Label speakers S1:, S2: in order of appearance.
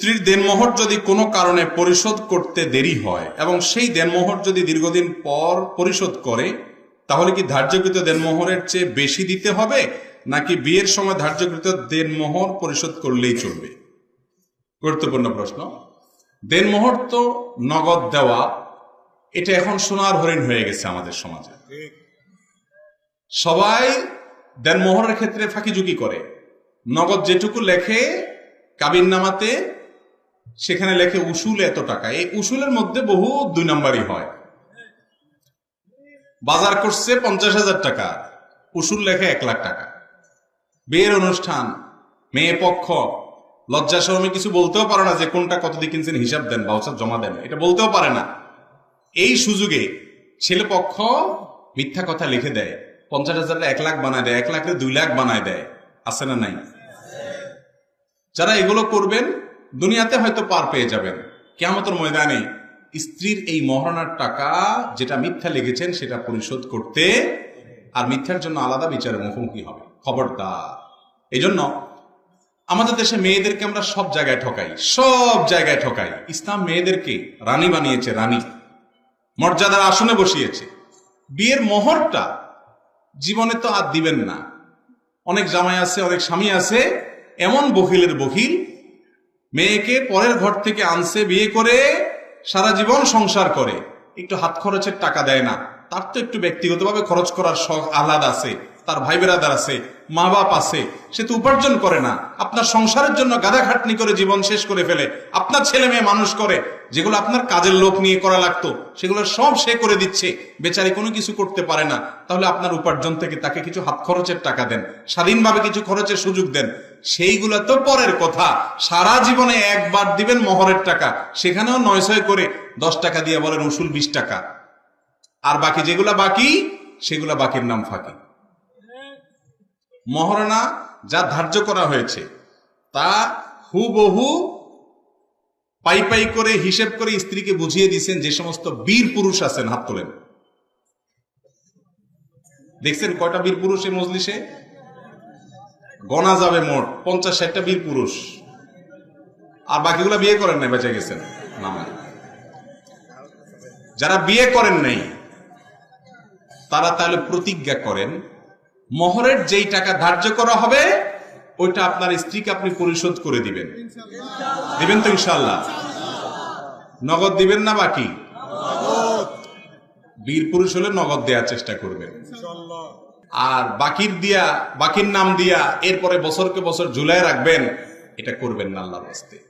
S1: স্ত্রীর দেনমোহর যদি কোনো কারণে পরিশোধ করতে দেরি হয় এবং সেই দেনমোহর যদি দীর্ঘদিন পর পরিশোধ করে, তাহলে কি ধার্যকৃত দেনমোহরের চেয়ে বেশি দিতে হবে, নাকি বিয়ের সময় ধার্যকৃত দেনমোহর পরিশোধ করলেই চলবে? গুরুত্বপূর্ণ প্রশ্ন। দেনমোহর তো নগদ দেওয়া, এটা এখন সোনার হরিণ হয়ে গেছে আমাদের সমাজে। সবাই দেনমোহরের ক্ষেত্রে ফাঁকিঝুঁকি করে। নগদ যেটুকু লেখে কাবিননামাতে, সেখানে লেখে উসুল এত টাকা। এই উসুলের মধ্যে বহু 2 নম্বরই হয়। বাজার করছে 50,000 টাকা, উসুল লেখে 1 লাখ টাকা। বিয়ের অনুষ্ঠান, মেয়ে পক্ষ লজ্জা শরমে কিছু বলতেও পারে না যে কোনটা কত দিয়ে কিনছেন, হিসাব দেন, ভাউচার জমা দেন, এটা বলতেও পারে না। এই সুযোগে ছেলে পক্ষ মিথ্যা কথা লিখে দেয়, 50,000 1 লাখ বানায় দেয়, 1 লাখে 2 লাখ বানায় দেয়। আছে না নাই? যারা এগুলো করবেন দুনিয়াতে হয়তো পার পেয়ে যাবেন, কিয়ামতের ময়দানে স্ত্রীর এই মহারণার টাকা যেটা মিথ্যা লিখেছেন সেটা পরিশোধ করতে, আর মিথ্যার জন্য আলাদা বিচারের মুখোমুখি হবে। খবরদার। এই জন্য আমাদের দেশে মেয়েদেরকে আমরা সব জায়গায় ঠকাই, সব জায়গায় ঠকাই। ইসলাম মেয়েদেরকে রানী বানিয়েছে, রানী, মর্যাদার আসনে বসিয়েছে। বিয়ের মোহরটা জীবনে তো আর দিবেন না। অনেক জামাই আছে, অনেক স্বামী আছে, এমন বখিলের বখিল, মেয়েকে পরের ঘর থেকে আনছে বিয়ে করে, সারা জীবন সংসার করে, একটু হাত খরচের টাকা দেয় না। তার তো একটু ব্যক্তিগতভাবে খরচ করার শখ আহ্লাদ আছে, তার ভাই বেরাদার আছে, মা বাপ আছে, সে তো উপার্জন করে না। আপনার সংসারের জন্য গাদা খাটনি করে জীবন শেষ করে ফেলে, আপনার ছেলে মেয়ে মানুষ করে, যেগুলো আপনার কাজের লোক নিয়ে করা লাগতো সেগুলো সব সে করে দিচ্ছে, বেচারি কোনো কিছু করতে পারে না। তাহলে আপনার উপার্জন থেকে তাকে কিছু হাত খরচের টাকা দেন, স্বাধীনভাবে কিছু খরচের সুযোগ দেন। সেইগুলো তো পরের কথা। সারা জীবনে একবার দিবেন মোহরের টাকা, সেখানেও 900 করে 10 টাকা দিয়ে বলেন উসুল 20 টাকা, আর বাকি যেগুলা বাকি সেগুলা বাকির নাম ফাঁকি। মহারণা যা ধার্য করা হয়েছে তা হুবহু পাই পাই করে হিসেব করে স্ত্রীকে বুঝিয়ে দিয়েছেন। যে সমস্ত বীর পুরুষ আছেন, হাত তোলেন। দেখছেন কয়টা বীর পুরুষ এই মজলিসে? গণা যাবে মোট 50-60টা বীর পুরুষ। আর বাকিগুলা বিয়ে করেন নাই, বেঁচে গেছেন। যারা বিয়ে করেন নাই তারা তাহলে প্রতিজ্ঞা করেন, মোহরের যেই টাকা ধার্য করা হবে ওইটা আপনার স্ত্রীকে আপনি পরিশোধ করে দিবেন। দিবেন তো ইনশাআল্লাহ? নগদ দিবেন না বাকি? বীর পুরুষ হলে নগদ দেওয়ার চেষ্টা করবেন। আর বাকির নাম দিয়া এরপরে বছরকে বছর ঝুলায় রাখবেন, এটা করবেন না আল্লাহর রাস্তায়।